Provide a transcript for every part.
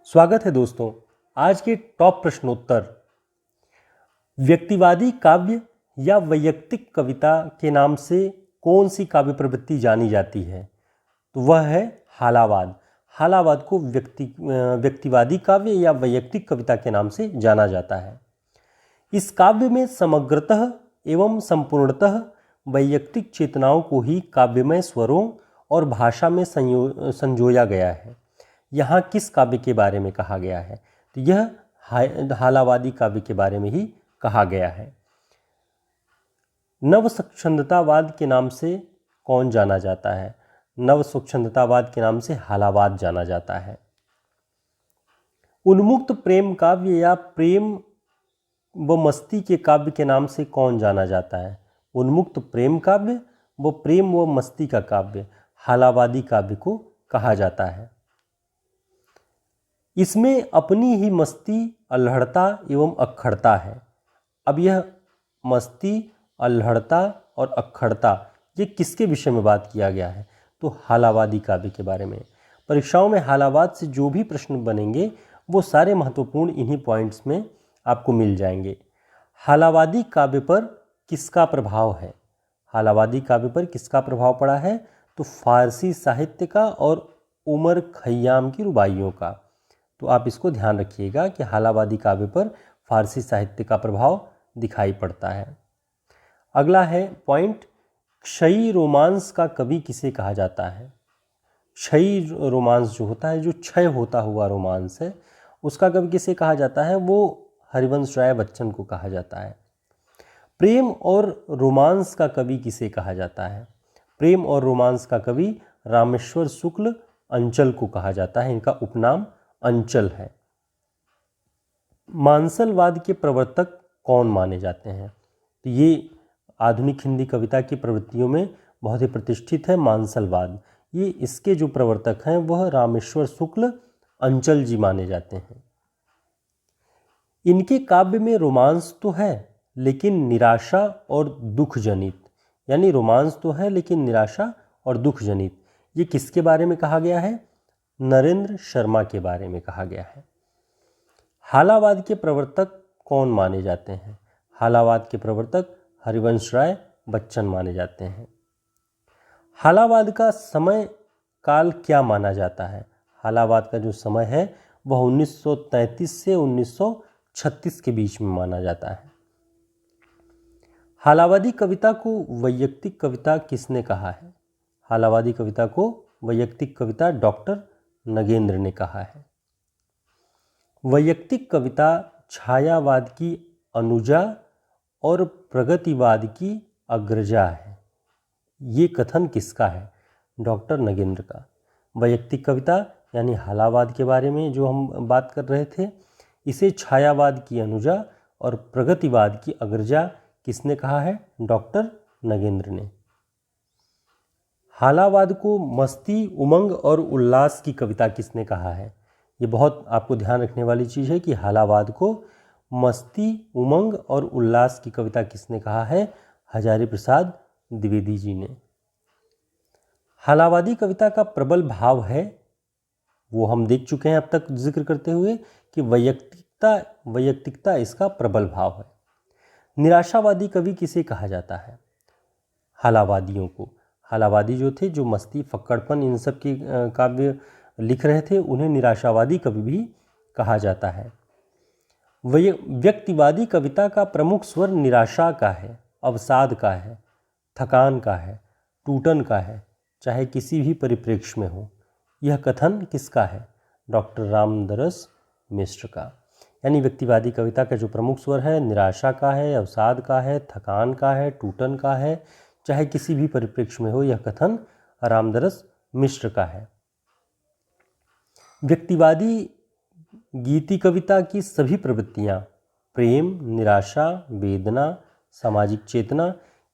स्वागत है दोस्तों। आज के टॉप प्रश्नोत्तर, व्यक्तिवादी काव्य या वैयक्तिक कविता के नाम से कौन सी काव्य प्रवृत्ति जानी जाती है? तो वह है हालावाद। हालावाद को व्यक्तिवादी काव्य या वैयक्तिक कविता के नाम से जाना जाता है। इस काव्य में समग्रतः एवं संपूर्णतः वैयक्तिक चेतनाओं को ही काव्यमय स्वरों और भाषा में संजोया गया है। यहाँ किस काव्य के बारे में कहा गया है? तो यह हालावादी काव्य के बारे में ही कहा गया है। नव स्वच्छंदतावाद के नाम से कौन जाना जाता है? नव स्वच्छंदतावाद के नाम से हालावाद जाना जाता है। उन्मुक्त प्रेम काव्य या प्रेम व मस्ती के काव्य के नाम से कौन जाना जाता है? उन्मुक्त प्रेम काव्य व प्रेम व मस्ती का काव्य हालावादी काव्य को कहा जाता है। इसमें अपनी ही मस्ती, अल्हड़ता एवं अक्खड़ता है। अब यह मस्ती, अल्हड़ता और अक्खड़ता ये किसके विषय में बात किया गया है? तो हालावादी काव्य के बारे में। परीक्षाओं में हालावाद से जो भी प्रश्न बनेंगे वो सारे महत्वपूर्ण इन्हीं पॉइंट्स में आपको मिल जाएंगे। हालावादी काव्य पर किसका प्रभाव है? हालावादी काव्य पर किसका प्रभाव पड़ा है? तो फारसी साहित्य का और उमर खय्याम की रुबाइयों का। तो आप इसको ध्यान रखिएगा कि हालावादी काव्य पर फारसी साहित्य का प्रभाव दिखाई पड़ता है। अगला है पॉइंट, क्षयी रोमांस का कवि किसे कहा जाता है? क्षयी रोमांस जो होता है, जो क्षय होता हुआ रोमांस है, उसका कवि किसे कहा जाता है? वो हरिवंश राय बच्चन को कहा जाता है। प्रेम और रोमांस का कवि किसे कहा जाता है? प्रेम और रोमांस का कवि रामेश्वर शुक्ल अंचल को कहा जाता है। इनका उपनाम अंचल है। मानसलवाद के प्रवर्तक कौन माने जाते हैं? तो ये आधुनिक हिंदी कविता की प्रवृत्तियों में बहुत ही प्रतिष्ठित है मानसलवाद। ये इसके जो प्रवर्तक हैं वह रामेश्वर शुक्ल अंचल जी माने जाते हैं। इनके काव्य में रोमांस तो है लेकिन निराशा और दुख जनित, यानी रोमांस तो है लेकिन निराशा और दुख जनित। ये किसके बारे में कहा गया है? नरेंद्र शर्मा के बारे में कहा गया है। हालावाद के प्रवर्तक कौन माने जाते हैं? हालावाद के प्रवर्तक हरिवंश राय बच्चन माने जाते हैं। हालावाद का समय काल क्या माना जाता है? हालावाद का जो समय है वह 1933 से 1936 के बीच में माना जाता है। हालावादी कविता को वैयक्तिक कविता किसने कहा है? हालावादी कविता को वैयक्तिक कविता डॉक्टर नगेंद्र ने कहा है। वैयक्तिक कविता छायावाद की अनुजा और प्रगतिवाद की अग्रजा है। ये कथन किसका है? डॉक्टर नगेंद्र का। वैयक्तिक कविता यानी हालावाद के बारे में जो हम बात कर रहे थे, इसे छायावाद की अनुजा और प्रगतिवाद की अग्रजा किसने कहा है? डॉक्टर नगेंद्र ने। हालावाद को मस्ती, उमंग और उल्लास की कविता किसने कहा है? ये बहुत आपको ध्यान रखने वाली चीज़ है कि हालावाद को मस्ती, उमंग और उल्लास की कविता किसने कहा है? हजारी प्रसाद द्विवेदी जी ने। हालावादी कविता का प्रबल भाव है, वो हम देख चुके हैं अब तक जिक्र करते हुए कि वैयक्तिकता इसका प्रबल भाव है। निराशावादी कवि किसे कहा जाता है? हालावादियों को। हालावादी जो थे, जो मस्ती, फक्कड़पन, इन सब की काव्य लिख रहे थे, उन्हें निराशावादी कवि भी कहा जाता है। व्यक्तिवादी कविता का प्रमुख स्वर निराशा का है, अवसाद का है, थकान का है, टूटन का है, चाहे किसी भी परिप्रेक्ष्य में हो। यह कथन किसका है? डॉक्टर रामदरस मिश्र का। यानी व्यक्तिवादी कविता का जो प्रमुख स्वर है निराशा का है, अवसाद का है, थकान का है, टूटन का है, चाहे किसी भी परिप्रेक्ष्य में हो, यह कथन रामदरस मिश्र का है। व्यक्तिवादी गीति कविता की सभी प्रवृत्तियाँ, प्रेम, निराशा, वेदना, सामाजिक चेतना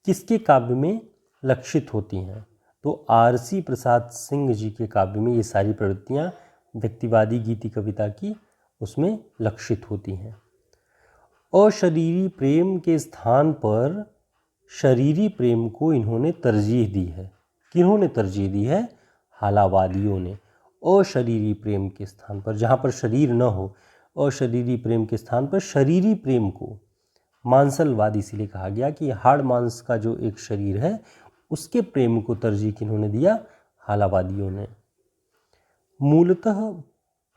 किसके काव्य में लक्षित होती हैं? तो आरसी प्रसाद सिंह जी के काव्य में ये सारी प्रवृत्तियाँ व्यक्तिवादी गीति कविता की उसमें लक्षित होती हैं। अशरीरी प्रेम के स्थान पर शरीरी प्रेम को इन्होंने तरजीह दी है। किन्होंने तरजीह दी है? हालावादियों ने। अशरीरी प्रेम के स्थान पर, जहाँ पर शरीर न हो, अशरीरी प्रेम के स्थान पर शरीरी प्रेम को मांसलवाद इसीलिए कहा गया कि हाड़ मांस का जो एक शरीर है उसके प्रेम को तरजीह किन्होंने दिया, हालावादियों ने। मूलतः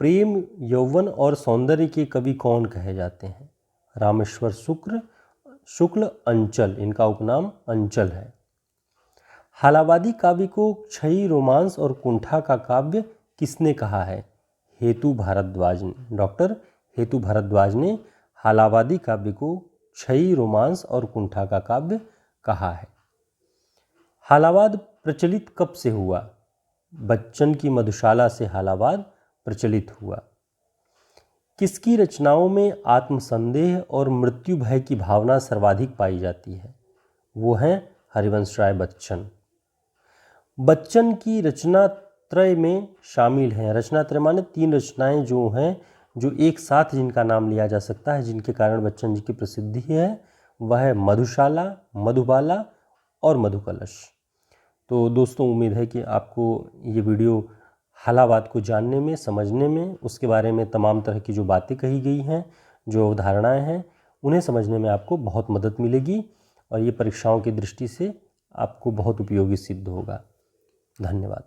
प्रेम, यौवन और सौंदर्य के कवि कौन कहे जाते हैं? रामेश्वर शुक्ल अंचल, इनका उपनाम अंचल है। हालावादी काव्य को क्षयी, रोमांस और कुंठा का काव्य किसने कहा है? हेतु भारद्वाज ने, डॉक्टर हेतु भारद्वाज ने हालावादी काव्य को क्षयी, रोमांस और कुंठा का काव्य कहा है। हालावाद प्रचलित कब से हुआ? बच्चन की मधुशाला से हालावाद प्रचलित हुआ। किसकी रचनाओं में आत्मसंदेह और मृत्यु भय की भावना सर्वाधिक पाई जाती है? वो हैं हरिवंश राय बच्चन। बच्चन की रचना त्रय में शामिल हैं, रचना त्रय माने 3 रचनाएं जो हैं, जो एक साथ जिनका नाम लिया जा सकता है, जिनके कारण बच्चन जी की प्रसिद्धि है, वह है मधुशाला, मधुबाला और मधुकलश। तो दोस्तों, उम्मीद है कि आपको ये वीडियो हालावाद को जानने में, समझने में, उसके बारे में तमाम तरह की जो बातें कही गई हैं, जो अवधारणाएं हैं, उन्हें समझने में आपको बहुत मदद मिलेगी और ये परीक्षाओं की दृष्टि से आपको बहुत उपयोगी सिद्ध होगा। धन्यवाद।